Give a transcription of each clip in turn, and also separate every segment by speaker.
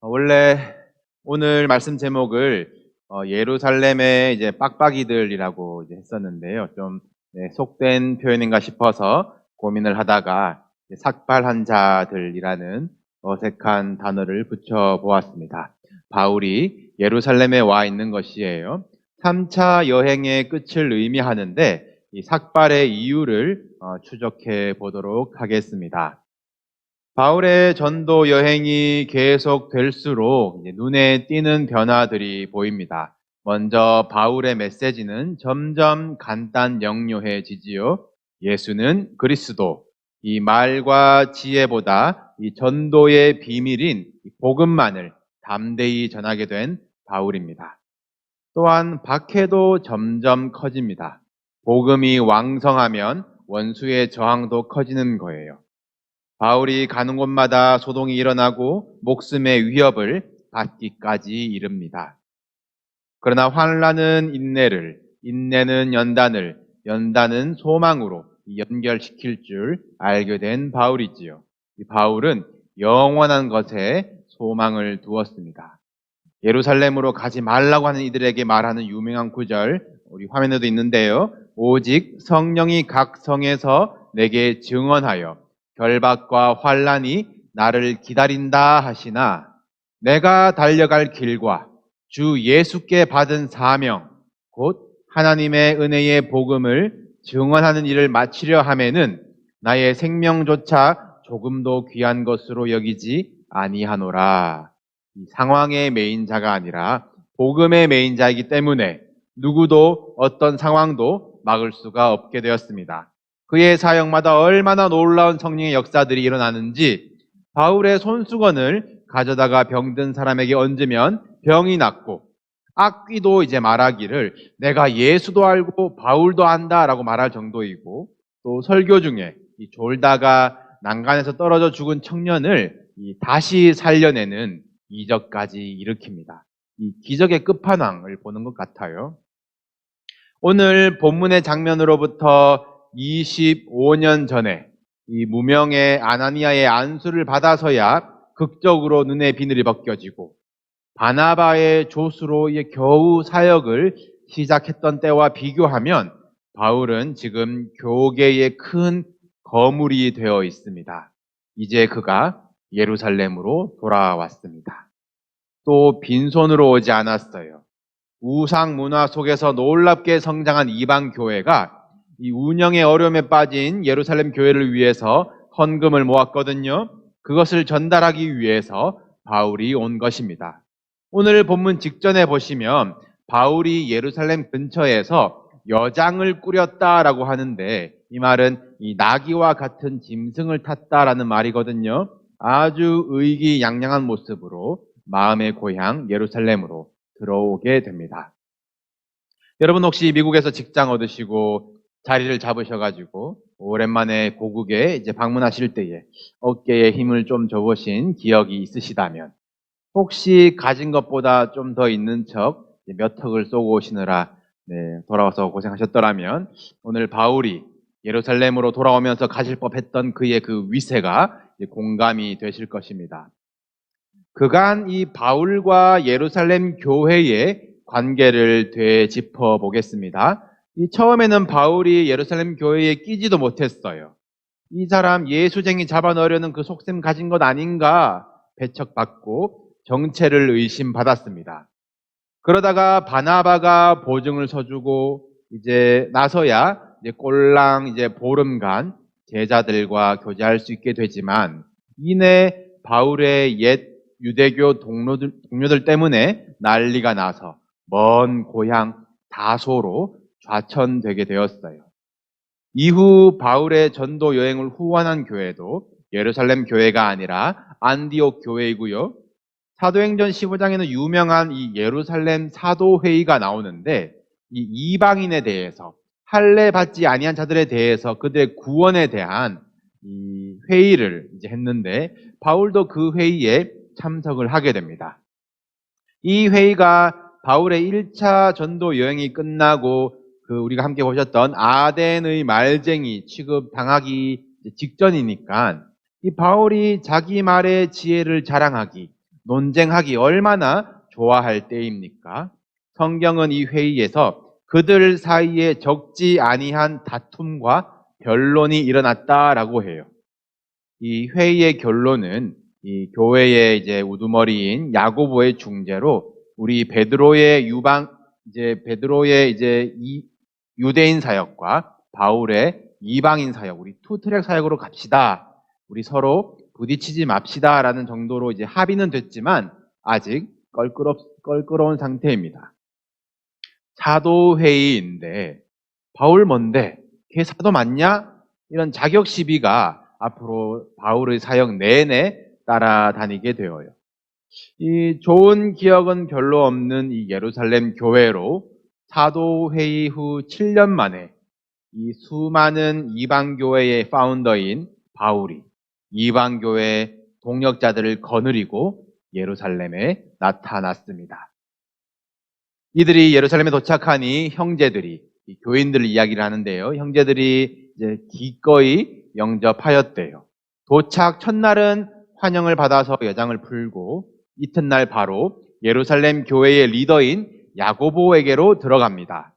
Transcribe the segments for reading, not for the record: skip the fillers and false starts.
Speaker 1: 원래 오늘 말씀 제목을 예루살렘의 이제 빡빡이들이라고 이제 했었는데요. 좀 속된 표현인가 싶어서 고민을 하다가 삭발한 자들이라는 어색한 단어를 붙여 보았습니다. 바울이 예루살렘에 와 있는 것이에요. 3차 여행의 끝을 의미하는데 이 삭발의 이유를 추적해 보도록 하겠습니다. 바울의 전도 여행이 계속될수록 눈에 띄는 변화들이 보입니다. 먼저 바울의 메시지는 점점 간단 명료해지지요. 예수는 그리스도. 이 말과 지혜보다 이 전도의 비밀인 복음만을 담대히 전하게 된 바울입니다. 또한 박해도 점점 커집니다. 복음이 왕성하면 원수의 저항도 커지는 거예요. 바울이 가는 곳마다 소동이 일어나고 목숨의 위협을 받기까지 이릅니다. 그러나 환난은 인내를, 인내는 연단을, 연단은 소망으로 연결시킬 줄 알게 된 바울이지요. 이 바울은 영원한 것에 소망을 두었습니다. 예루살렘으로 가지 말라고 하는 이들에게 말하는 유명한 구절, 우리 화면에도 있는데요. 오직 성령이 각 성에서 내게 증언하여 결박과 환난이 나를 기다린다 하시나 내가 달려갈 길과 주 예수께 받은 사명 곧 하나님의 은혜의 복음을 증언하는 일을 마치려 하면은 나의 생명조차 조금도 귀한 것으로 여기지 아니하노라. 이 상황의 메인자가 아니라 복음의 메인자이기 때문에 누구도 어떤 상황도 막을 수가 없게 되었습니다. 그의 사역마다 얼마나 놀라운 성령의 역사들이 일어나는지 바울의 손수건을 가져다가 병든 사람에게 얹으면 병이 낫고 악귀도 이제 말하기를 내가 예수도 알고 바울도 안다라고 말할 정도이고 또 설교 중에 이 졸다가 난간에서 떨어져 죽은 청년을 다시 살려내는 이적까지 일으킵니다. 이 기적의 끝판왕을 보는 것 같아요. 오늘 본문의 장면으로부터 25년 전에 이 무명의 아나니아의 안수를 받아서야 극적으로 눈의 비늘이 벗겨지고 바나바의 조수로 겨우 사역을 시작했던 때와 비교하면 바울은 지금 교계의 큰 거물이 되어 있습니다. 이제 그가 예루살렘으로 돌아왔습니다. 또 빈손으로 오지 않았어요. 우상 문화 속에서 놀랍게 성장한 이방 교회가 이 운영의 어려움에 빠진 예루살렘 교회를 위해서 헌금을 모았거든요. 그것을 전달하기 위해서 바울이 온 것입니다. 오늘 본문 직전에 보시면 바울이 예루살렘 근처에서 여장을 꾸렸다라고 하는데 이 말은 이 나귀와 같은 짐승을 탔다라는 말이거든요. 아주 의기양양한 모습으로 마음의 고향 예루살렘으로 들어오게 됩니다. 여러분 혹시 미국에서 직장 얻으시고 자리를 잡으셔가지고 오랜만에 고국에 이제 방문하실 때에 어깨에 힘을 좀 줘보신 기억이 있으시다면 혹시 가진 것보다 좀 더 있는 척 몇 턱을 쏘고 오시느라 돌아와서 고생하셨더라면 오늘 바울이 예루살렘으로 돌아오면서 가질 법했던 그의 그 위세가 공감이 되실 것입니다. 그간 이 바울과 예루살렘 교회의 관계를 되짚어 보겠습니다. 처음에는 바울이 예루살렘 교회에 끼지도 못했어요. 이 사람 예수쟁이 잡아넣으려는 그 속셈 가진 것 아닌가 배척받고 정체를 의심받았습니다. 그러다가 바나바가 보증을 서주고 이제 나서야 꼴랑 보름간 제자들과 교제할 수 있게 되지만 이내 바울의 옛 유대교 동료들 때문에 난리가 나서 먼 고향 다소로 좌천되게 되었어요. 이후 바울의 전도 여행을 후원한 교회도 예루살렘 교회가 아니라 안디옥 교회이고요. 사도행전 15장에는 유명한 이 예루살렘 사도회의가 나오는데 이 이방인에 대해서 할례 받지 아니한 자들에 대해서 그들의 구원에 대한 이 회의를 이제 했는데 바울도 그 회의에 참석을 하게 됩니다. 이 회의가 바울의 1차 전도 여행이 끝나고 우리가 함께 보셨던 아덴의 말쟁이 취급 당하기 직전이니까 이 바울이 자기 말의 지혜를 자랑하기, 논쟁하기 얼마나 좋아할 때입니까? 성경은 이 회의에서 그들 사이에 적지 아니한 다툼과 변론이 일어났다라고 해요. 이 회의의 결론은 이 교회의 이제 우두머리인 야고보의 중재로 우리 베드로의 유대인 사역과 바울의 이방인 사역, 우리 투트랙 사역으로 갑시다. 우리 서로 부딪히지 맙시다라는 정도로 이제 합의는 됐지만 아직 껄끄러운 상태입니다. 사도회의인데 바울 뭔데? 걔 사도 맞냐? 이런 자격 시비가 앞으로 바울의 사역 내내 따라다니게 되어요. 이 좋은 기억은 별로 없는 이 예루살렘 교회로 사도회의 후 7년 만에 이 수많은 이방교회의 파운더인 바울이 이방교회 동역자들을 거느리고 예루살렘에 나타났습니다. 이들이 예루살렘에 도착하니 형제들이 교인들 이야기를 하는데요. 형제들이 이제 기꺼이 영접하였대요. 도착 첫날은 환영을 받아서 여장을 풀고 이튿날 바로 예루살렘 교회의 리더인 야고보에게로 들어갑니다.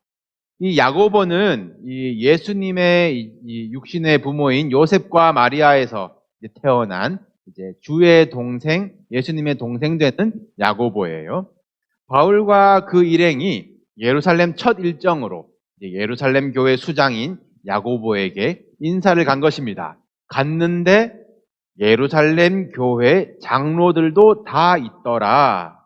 Speaker 1: 이 야고보는 이 예수님의 이 육신의 부모인 요셉과 마리아에서 태어난 이제 주의 동생, 예수님의 동생 되는 야고보예요. 바울과 그 일행이 예루살렘 첫 일정으로 예루살렘 교회 수장인 야고보에게 인사를 간 것입니다. 갔는데 예루살렘 교회 장로들도 다 있더라.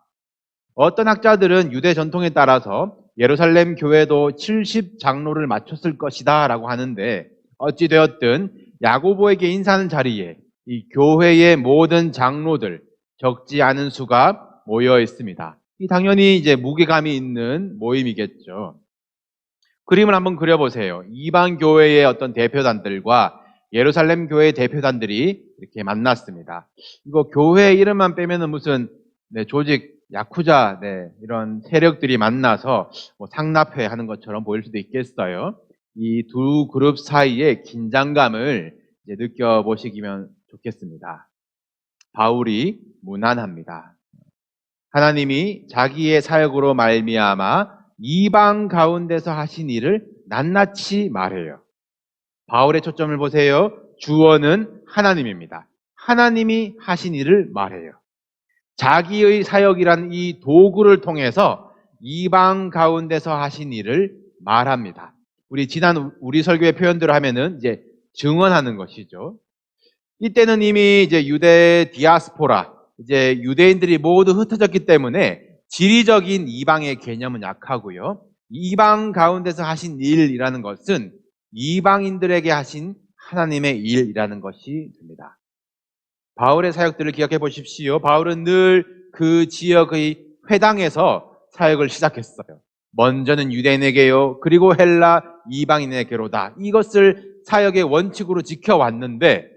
Speaker 1: 어떤 학자들은 유대 전통에 따라서 예루살렘 교회도 70 장로를 맞췄을 것이다 라고 하는데 어찌되었든 야고보에게 인사하는 자리에 이 교회의 모든 장로들 적지 않은 수가 모여 있습니다. 이 당연히 이제 무게감이 있는 모임이겠죠. 그림을 한번 그려보세요. 이방 교회의 어떤 대표단들과 예루살렘 교회의 대표단들이 이렇게 만났습니다. 이거 교회 이름만 빼면은 무슨 조직 야쿠자 이런 세력들이 만나서 뭐 상납회 하는 것처럼 보일 수도 있겠어요. 이 두 그룹 사이의 긴장감을 이제 느껴보시면 좋겠습니다. 바울이 무난합니다. 하나님이 자기의 사역으로 말미암아 이방 가운데서 하신 일을 낱낱이 말해요. 바울의 초점을 보세요. 주어는 하나님입니다. 하나님이 하신 일을 말해요. 자기의 사역이란 이 도구를 통해서 이방 가운데서 하신 일을 말합니다. 우리 설교의 표현대로 하면은 이제 증언하는 것이죠. 이때는 이미 이제 유대 디아스포라, 이제 유대인들이 모두 흩어졌기 때문에 지리적인 이방의 개념은 약하고요. 이방 가운데서 하신 일이라는 것은 이방인들에게 하신 하나님의 일이라는 것이 됩니다. 바울의 사역들을 기억해 보십시오. 바울은 늘 그 지역의 회당에서 사역을 시작했어요. 먼저는 유대인에게요, 그리고 헬라 이방인에게로다. 이것을 사역의 원칙으로 지켜왔는데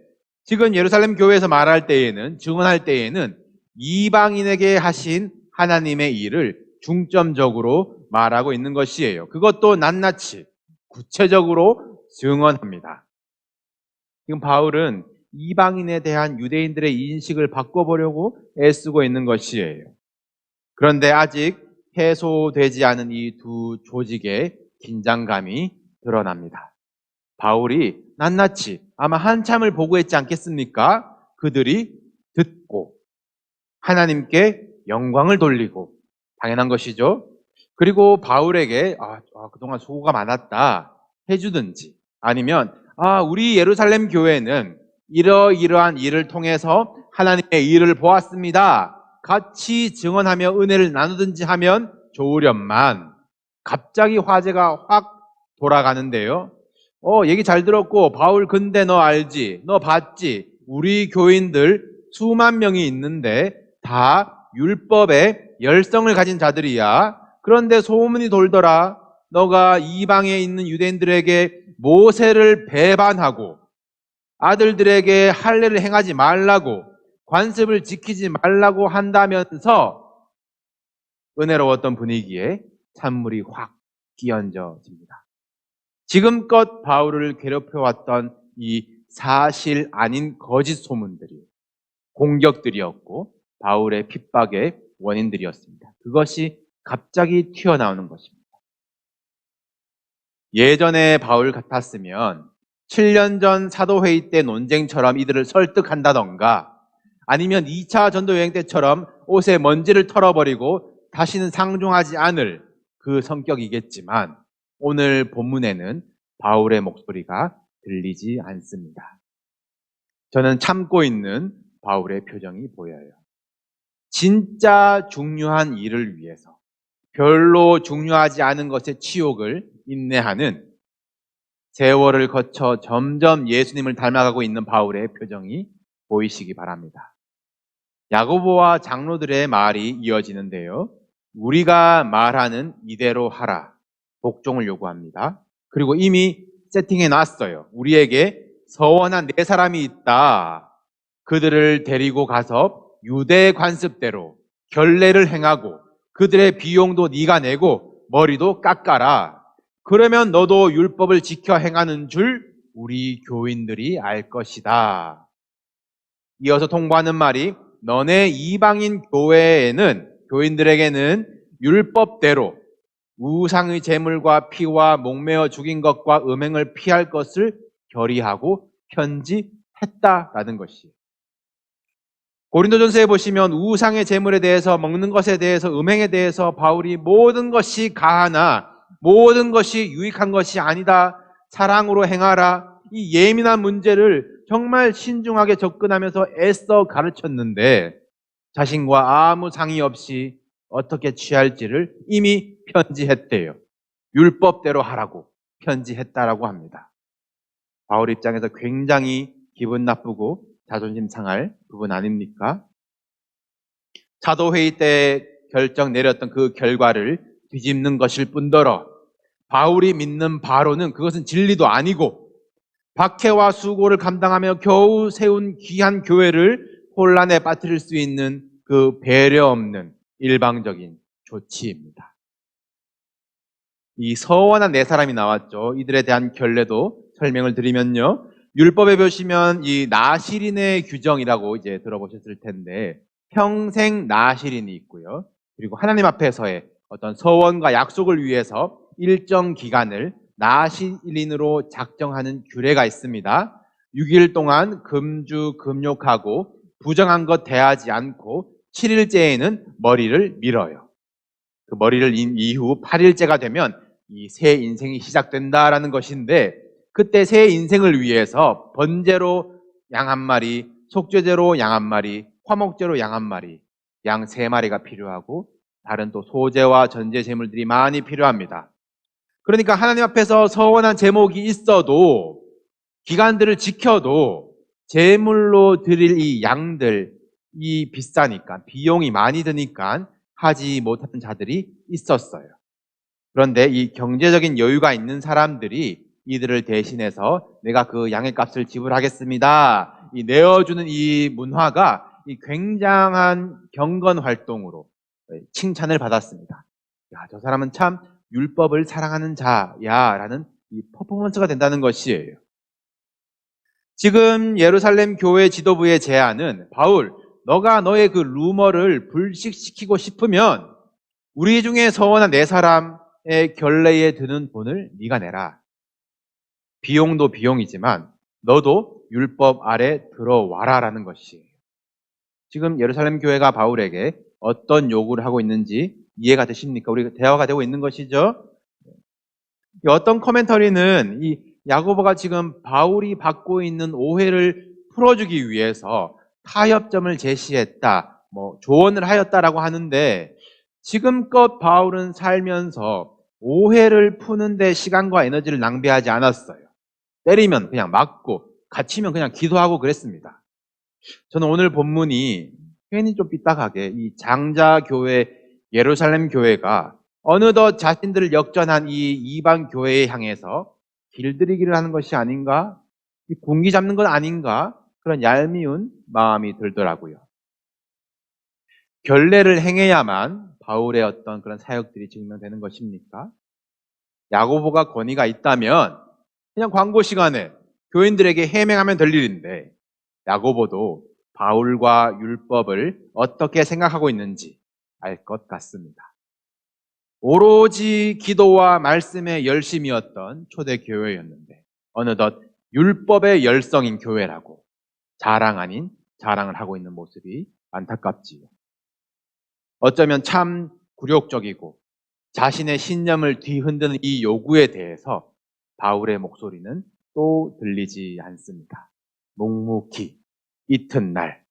Speaker 1: 지금 예루살렘 교회에서 말할 때에는, 증언할 때에는 이방인에게 하신 하나님의 일을 중점적으로 말하고 있는 것이에요. 그것도 낱낱이 구체적으로 증언합니다. 지금 바울은 이방인에 대한 유대인들의 인식을 바꿔보려고 애쓰고 있는 것이에요. 그런데 아직 해소되지 않은 이 두 조직의 긴장감이 드러납니다. 바울이 낱낱이 아마 한참을 보고했지 않겠습니까? 그들이 듣고 하나님께 영광을 돌리고, 당연한 것이죠. 그리고 바울에게 그동안 수고가 많았다 해주든지, 아니면 우리 예루살렘 교회는 이러이러한 일을 통해서 하나님의 일을 보았습니다, 같이 증언하며 은혜를 나누든지 하면 좋으련만 갑자기 화제가 확 돌아가는데요. 얘기 잘 들었고, 바울 근데 너 알지? 너 봤지? 우리 교인들 수만 명이 있는데 다 율법의 열성을 가진 자들이야. 그런데 소문이 돌더라. 너가 이방에 있는 유대인들에게 모세를 배반하고 아들들에게 할례를 행하지 말라고, 관습을 지키지 말라고 한다면서 은혜로웠던 분위기에 찬물이 확 끼얹어집니다. 지금껏 바울을 괴롭혀왔던 이 사실 아닌 거짓 소문들이 공격들이었고, 바울의 핍박의 원인들이었습니다. 그것이 갑자기 튀어나오는 것입니다. 예전에 바울 같았으면 7년 전 사도회의 때 논쟁처럼 이들을 설득한다던가 아니면 2차 전도여행 때처럼 옷에 먼지를 털어버리고 다시는 상종하지 않을 그 성격이겠지만 오늘 본문에는 바울의 목소리가 들리지 않습니다. 저는 참고 있는 바울의 표정이 보여요. 진짜 중요한 일을 위해서 별로 중요하지 않은 것의 치욕을 인내하는 세월을 거쳐 점점 예수님을 닮아가고 있는 바울의 표정이 보이시기 바랍니다. 야고보와 장로들의 말이 이어지는데요. 우리가 말하는 이대로 하라. 복종을 요구합니다. 그리고 이미 세팅해 놨어요. 우리에게 서원한 네 사람이 있다. 그들을 데리고 가서 유대 관습대로 결례를 행하고 그들의 비용도 네가 내고 머리도 깎아라. 그러면 너도 율법을 지켜 행하는 줄 우리 교인들이 알 것이다. 이어서 통보하는 말이 너네 이방인 교인들에게는 율법대로 우상의 제물과 피와 목매어 죽인 것과 음행을 피할 것을 결의하고 편지했다라는 것이에요. 고린도전서에 보시면 우상의 제물에 대해서, 먹는 것에 대해서, 음행에 대해서 바울이 모든 것이 가하나 모든 것이 유익한 것이 아니다. 사랑으로 행하라. 이 예민한 문제를 정말 신중하게 접근하면서 애써 가르쳤는데 자신과 아무 상의 없이 어떻게 취할지를 이미 편지했대요. 율법대로 하라고 편지했다라고 합니다. 바울 입장에서 굉장히 기분 나쁘고 자존심 상할 부분 아닙니까? 사도회의 때 결정 내렸던 그 결과를 뒤집는 것일 뿐더러 바울이 믿는 바로는 그것은 진리도 아니고 박해와 수고를 감당하며 겨우 세운 귀한 교회를 혼란에 빠뜨릴 수 있는 그 배려 없는 일방적인 조치입니다. 이 서원한 네 사람이 나왔죠. 이들에 대한 결례도 설명을 드리면요. 율법에 보시면 이 나실인의 규정이라고 이제 들어보셨을 텐데 평생 나실인이 있고요. 그리고 하나님 앞에서의 어떤 서원과 약속을 위해서 일정 기간을 나실인으로 작정하는 규례가 있습니다. 6일 동안 금주 금욕하고 부정한 것 대하지 않고 7일째에는 머리를 밀어요. 그 머리를 민 이후 8일째가 되면 이 새 인생이 시작된다라는 것인데 그때 새 인생을 위해서 번제로 양 한 마리, 속죄제로 양 한 마리, 화목제로 양 한 마리, 양 3마리가 필요하고 다른 또 소제와 전제 제물들이 많이 필요합니다. 그러니까 하나님 앞에서 서원한 제목이 있어도 기간들을 지켜도 제물로 드릴 이 양들 이 비싸니까 비용이 많이 드니까 하지 못하는 자들이 있었어요. 그런데 이 경제적인 여유가 있는 사람들이 이들을 대신해서 내가 그 양의 값을 지불하겠습니다. 이 내어주는 이 문화가 이 굉장한 경건 활동으로 칭찬을 받았습니다. 야, 저 사람은 참 율법을 사랑하는 자야라는 이 퍼포먼스가 된다는 것이에요. 지금 예루살렘 교회 지도부의 제안은 바울, 너가 너의 그 루머를 불식시키고 싶으면 우리 중에 서원한 네 사람의 결례에 드는 돈을 네가 내라. 비용도 비용이지만 너도 율법 아래 들어와라라는 것이에요. 지금 예루살렘 교회가 바울에게 어떤 요구를 하고 있는지 이해가 되십니까? 우리 대화가 되고 있는 것이죠. 어떤 코멘터리는 이 야고보가 지금 바울이 받고 있는 오해를 풀어주기 위해서 타협점을 제시했다, 조언을 하였다라고 하는데 지금껏 바울은 살면서 오해를 푸는데 시간과 에너지를 낭비하지 않았어요. 때리면 그냥 맞고 갇히면 그냥 기도하고 그랬습니다. 저는 오늘 본문이 괜히 좀 삐딱하게 이 장자교회 예루살렘 교회가 어느덧 자신들을 역전한 이 이방 교회에 향해서 길들이기를 하는 것이 아닌가? 군기 잡는 것 아닌가? 그런 얄미운 마음이 들더라고요. 결례를 행해야만 바울의 어떤 그런 사역들이 증명되는 것입니까? 야고보가 권위가 있다면 그냥 광고 시간에 교인들에게 해명하면 될 일인데 야고보도 바울과 율법을 어떻게 생각하고 있는지 알 것 같습니다. 오로지 기도와 말씀에 열심이었던 초대 교회였는데 어느덧 율법의 열성인 교회라고 자랑 아닌 자랑을 하고 있는 모습이 안타깝지요. 어쩌면 참 굴욕적이고 자신의 신념을 뒤흔드는 이 요구에 대해서 바울의 목소리는 또 들리지 않습니다. 묵묵히 이튿날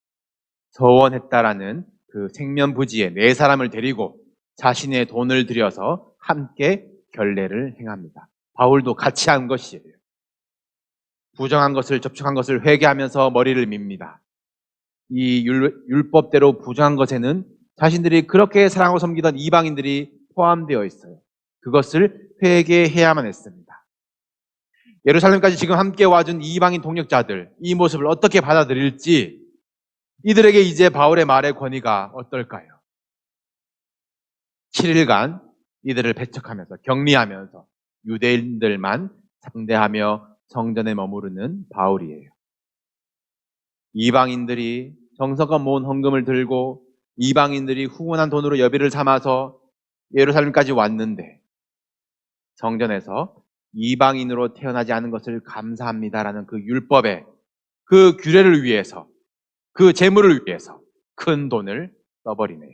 Speaker 1: 서원했다라는 그 생면부지에 네 사람을 데리고 자신의 돈을 들여서 함께 결례를 행합니다. 바울도 같이 한 것이에요. 부정한 것을 접촉한 것을 회개하면서 머리를 밉니다. 이 율법대로 부정한 것에는 자신들이 그렇게 사랑하고 섬기던 이방인들이 포함되어 있어요. 그것을 회개해야만 했습니다. 예루살렘까지 지금 함께 와준 이방인 동역자들, 이 모습을 어떻게 받아들일지, 이들에게 이제 바울의 말의 권위가 어떨까요? 7일간 이들을 배척하면서 격리하면서 유대인들만 상대하며 성전에 머무르는 바울이에요. 이방인들이 정성껏 모은 헌금을 들고 이방인들이 후원한 돈으로 여비를 삼아서 예루살렘까지 왔는데 성전에서 이방인으로 태어나지 않은 것을 감사합니다라는 그 율법의 그 규례를 위해서, 그 재물을 위해서 큰 돈을 써버리네요.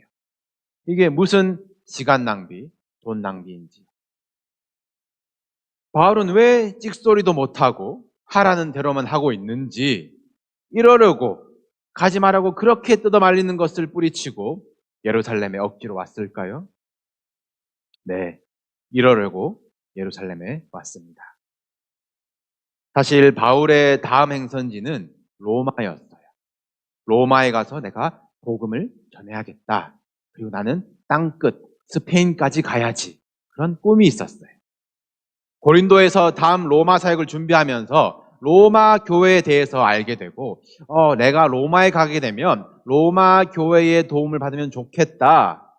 Speaker 1: 이게 무슨 시간 낭비, 돈 낭비인지. 바울은 왜 찍소리도 못하고 하라는 대로만 하고 있는지, 이러려고 가지 말라고 그렇게 뜯어말리는 것을 뿌리치고 예루살렘에 억지로 왔을까요? 네, 이러려고 예루살렘에 왔습니다. 사실 바울의 다음 행선지는 로마였어요. 로마에 가서 내가 복음을 전해야겠다. 그리고 나는 땅끝 스페인까지 가야지. 그런 꿈이 있었어요. 고린도에서 다음 로마 사역을 준비하면서 로마 교회에 대해서 알게 되고 내가 로마에 가게 되면 로마 교회의 도움을 받으면 좋겠다.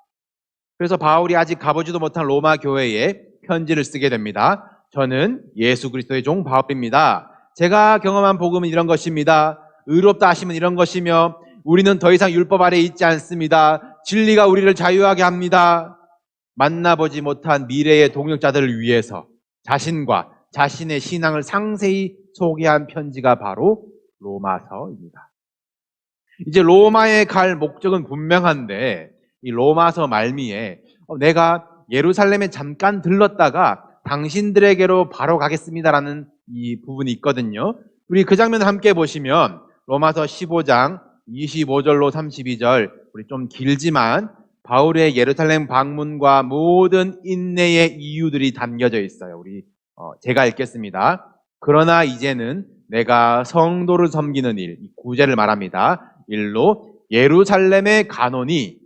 Speaker 1: 그래서 바울이 아직 가보지도 못한 로마 교회에 편지를 쓰게 됩니다. 저는 예수 그리스도의 종 바울입니다. 제가 경험한 복음은 이런 것입니다. 의롭다 하심은 이런 것이며 우리는 더 이상 율법 아래에 있지 않습니다. 진리가 우리를 자유하게 합니다. 만나보지 못한 미래의 동역자들을 위해서 자신과 자신의 신앙을 상세히 소개한 편지가 바로 로마서입니다. 이제 로마에 갈 목적은 분명한데 이 로마서 말미에 내가 예루살렘에 잠깐 들렀다가 당신들에게로 바로 가겠습니다라는 이 부분이 있거든요. 우리 그 장면을 함께 보시면 로마서 15장 25절로 32절, 우리 좀 길지만 바울의 예루살렘 방문과 모든 인내의 이유들이 담겨져 있어요. 우리 제가 읽겠습니다. 그러나 이제는 내가 성도를 섬기는 일, 9절을 말합니다. 일로 예루살렘에 가노니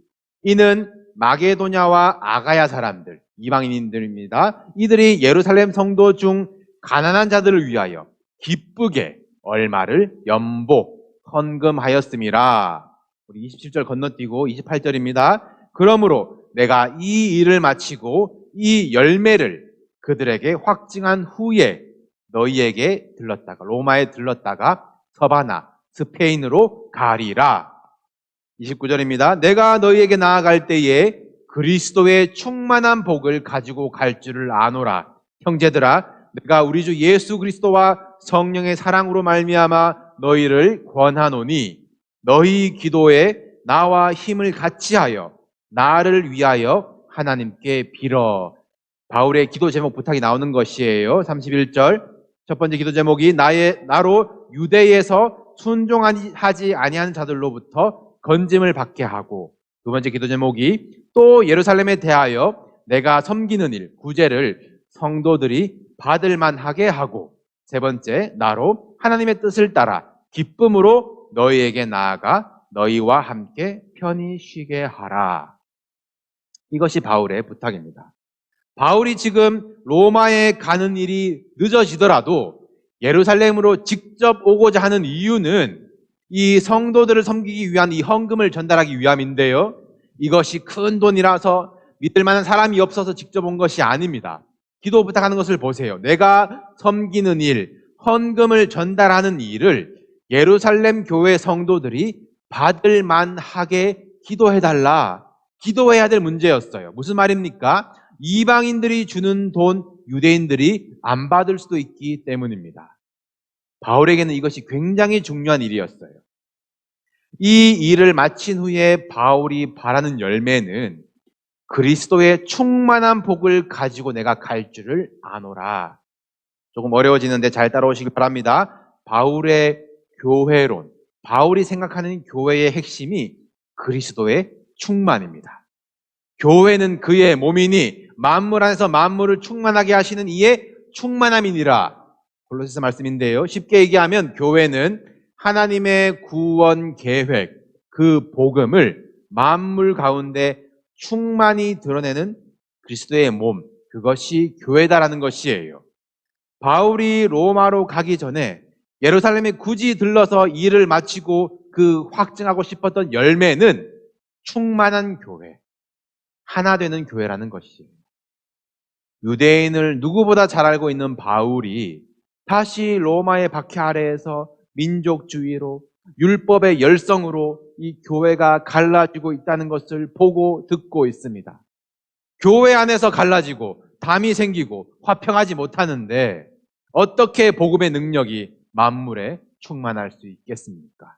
Speaker 1: 이는 마게도냐와 아가야 사람들, 이방인들입니다. 이들이 예루살렘 성도 중 가난한 자들을 위하여 기쁘게 얼마를 연복, 헌금하였음이라. 우리 27절 건너뛰고 28절입니다. 그러므로 내가 이 일을 마치고 이 열매를 그들에게 확증한 후에 너희에게 들렀다가, 로마에 들렀다가 서바나, 스페인으로 가리라. 29절입니다. 내가 너희에게 나아갈 때에 그리스도의 충만한 복을 가지고 갈 줄을 아노라. 형제들아, 내가 우리 주 예수 그리스도와 성령의 사랑으로 말미암아 너희를 권하노니 너희 기도에 나와 힘을 같이 하여 나를 위하여 하나님께 빌어. 바울의 기도 제목 부탁이 나오는 것이에요. 31절 첫 번째 기도 제목이 나로 유대에서 순종하지 아니하는 자들로부터 건짐을 받게 하고, 두 번째 기도 제목이 또 예루살렘에 대하여 내가 섬기는 일, 구제를 성도들이 받을 만하게 하고, 세 번째 나로 하나님의 뜻을 따라 기쁨으로 너희에게 나아가 너희와 함께 편히 쉬게 하라. 이것이 바울의 부탁입니다. 바울이 지금 로마에 가는 일이 늦어지더라도 예루살렘으로 직접 오고자 하는 이유는 이 성도들을 섬기기 위한 이 헌금을 전달하기 위함인데요. 이것이 큰 돈이라서 믿을 만한 사람이 없어서 직접 온 것이 아닙니다. 기도 부탁하는 것을 보세요. 내가 섬기는 일, 헌금을 전달하는 일을 예루살렘 교회 성도들이 받을 만하게 기도해달라. 기도해야 될 문제였어요. 무슨 말입니까? 이방인들이 주는 돈 유대인들이 안 받을 수도 있기 때문입니다. 바울에게는 이것이 굉장히 중요한 일이었어요. 이 일을 마친 후에 바울이 바라는 열매는 그리스도의 충만한 복을 가지고 내가 갈 줄을 아노라. 조금 어려워지는데 잘 따라오시길 바랍니다. 바울의 교회론, 바울이 생각하는 교회의 핵심이 그리스도의 충만입니다. 교회는 그의 몸이니 만물 안에서 만물을 충만하게 하시는 이의 충만함이니라. 골로새서 말씀인데요. 쉽게 얘기하면 교회는 하나님의 구원 계획, 그 복음을 만물 가운데 충만히 드러내는 그리스도의 몸, 그것이 교회다라는 것이에요. 바울이 로마로 가기 전에 예루살렘에 굳이 들러서 일을 마치고 그 확증하고 싶었던 열매는 충만한 교회, 하나 되는 교회라는 것이에요. 유대인을 누구보다 잘 알고 있는 바울이 다시 로마의 박해 아래에서 민족주의로 율법의 열성으로 이 교회가 갈라지고 있다는 것을 보고 듣고 있습니다. 교회 안에서 갈라지고 담이 생기고 화평하지 못하는데 어떻게 복음의 능력이 만물에 충만할 수 있겠습니까?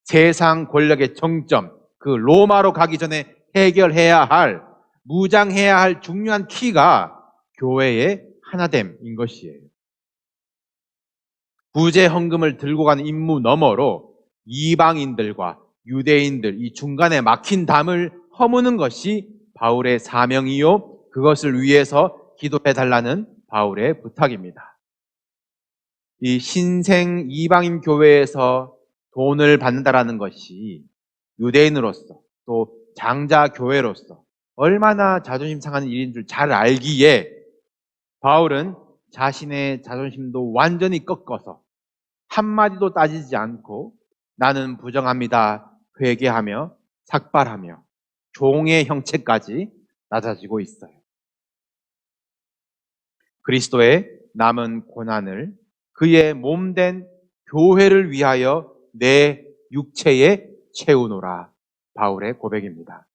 Speaker 1: 세상 권력의 정점, 그 로마로 가기 전에 해결해야 할, 무장해야 할 중요한 키가 교회의 하나됨인 것이에요. 구제 헌금을 들고 가는 임무 너머로 이방인들과 유대인들, 이 중간에 막힌 담을 허무는 것이 바울의 사명이요, 그것을 위해서 기도해달라는 바울의 부탁입니다. 이 신생 이방인 교회에서 돈을 받는다라는 것이 유대인으로서 또 장자 교회로서 얼마나 자존심 상하는 일인 줄 잘 알기에 바울은 자신의 자존심도 완전히 꺾어서 한마디도 따지지 않고 나는 부정합니다, 회개하며 삭발하며 종의 형체까지 낮아지고 있어요. 그리스도의 남은 고난을 그의 몸된 교회를 위하여 내 육체에 채우노라. 바울의 고백입니다.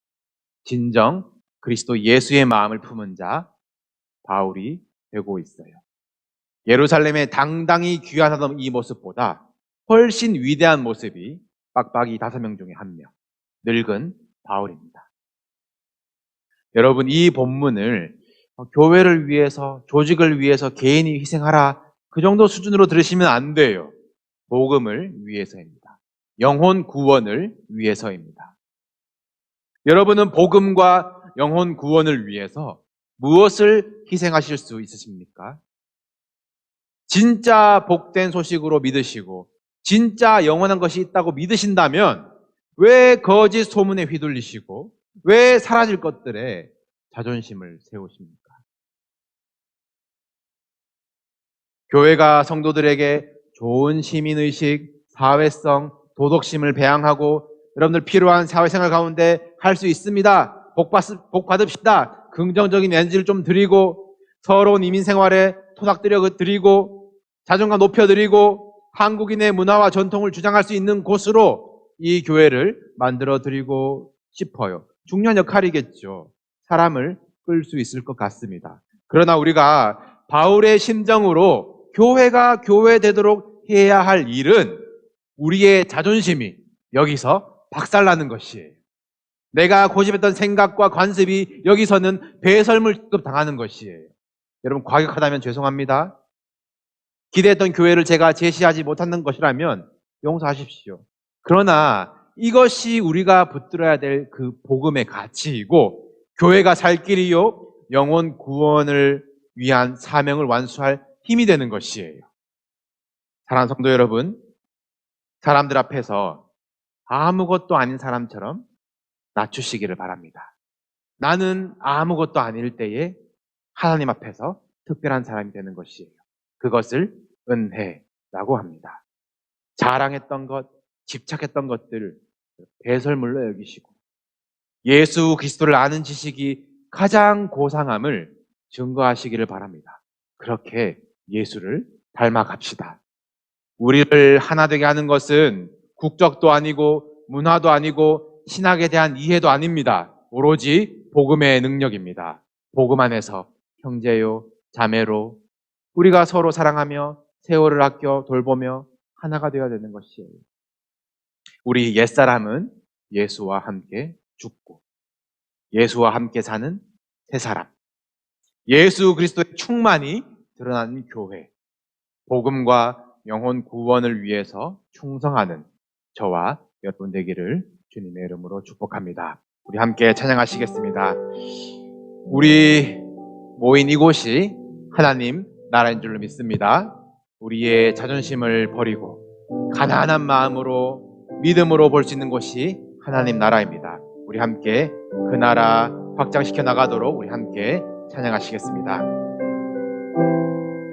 Speaker 1: 진정 그리스도 예수의 마음을 품은 자 바울이 되고 있어요. 예루살렘에 당당히 귀환하던 이 모습보다 훨씬 위대한 모습이 빡빡이 5명 중에 1명, 늙은 바울입니다. 여러분, 이 본문을 교회를 위해서, 조직을 위해서 개인이 희생하라, 그 정도 수준으로 들으시면 안 돼요. 복음을 위해서입니다. 영혼 구원을 위해서입니다. 여러분은 복음과 영혼 구원을 위해서 무엇을 희생하실 수 있으십니까? 진짜 복된 소식으로 믿으시고 진짜 영원한 것이 있다고 믿으신다면 왜 거짓 소문에 휘둘리시고 왜 사라질 것들에 자존심을 세우십니까? 교회가 성도들에게 좋은 시민의식, 사회성, 도덕심을 배양하고 여러분들 필요한 사회생활 가운데 할 수 있습니다. 복 받읍시다. 긍정적인 에너지를 좀 드리고 서러운 이민생활에 토닥들여 드리고 자존감 높여드리고 한국인의 문화와 전통을 주장할 수 있는 곳으로 이 교회를 만들어 드리고 싶어요. 중요한 역할이겠죠. 사람을 끌 수 있을 것 같습니다. 그러나 우리가 바울의 심정으로 교회가 교회되도록 해야 할 일은 우리의 자존심이 여기서 박살나는 것이에요. 내가 고집했던 생각과 관습이 여기서는 배설물급 당하는 것이에요. 여러분, 과격하다면 죄송합니다. 기대했던 교회를 제가 제시하지 못하는 것이라면 용서하십시오. 그러나 이것이 우리가 붙들어야 될 그 복음의 가치이고 교회가 살 길이요 영혼 구원을 위한 사명을 완수할 힘이 되는 것이에요. 사랑하는 성도 여러분, 사람들 앞에서 아무것도 아닌 사람처럼 낮추시기를 바랍니다. 나는 아무것도 아닐 때에 하나님 앞에서 특별한 사람이 되는 것이에요. 그것을 은혜라고 합니다. 자랑했던 것, 집착했던 것들을 배설물로 여기시고 예수 그리스도를 아는 지식이 가장 고상함을 증거하시기를 바랍니다. 그렇게 예수를 닮아갑시다. 우리를 하나 되게 하는 것은 국적도 아니고 문화도 아니고 신학에 대한 이해도 아닙니다. 오로지 복음의 능력입니다. 복음 안에서 형제요, 자매로 우리가 서로 사랑하며 세월을 아껴 돌보며 하나가 되어야 되는 것이에요. 우리 옛사람은 예수와 함께 죽고 예수와 함께 사는 새 사람, 예수 그리스도의 충만이 드러나는 교회, 복음과 영혼 구원을 위해서 충성하는 저와 여러분 되기를 주님의 이름으로 축복합니다. 우리 함께 찬양하시겠습니다. 우리 모인 이곳이 하나님 나라인 줄로 믿습니다. 우리의 자존심을 버리고 가난한 마음으로 믿음으로 볼 수 있는 곳이 하나님 나라입니다. 우리 함께 그 나라 확장시켜 나가도록 우리 함께 찬양하시겠습니다.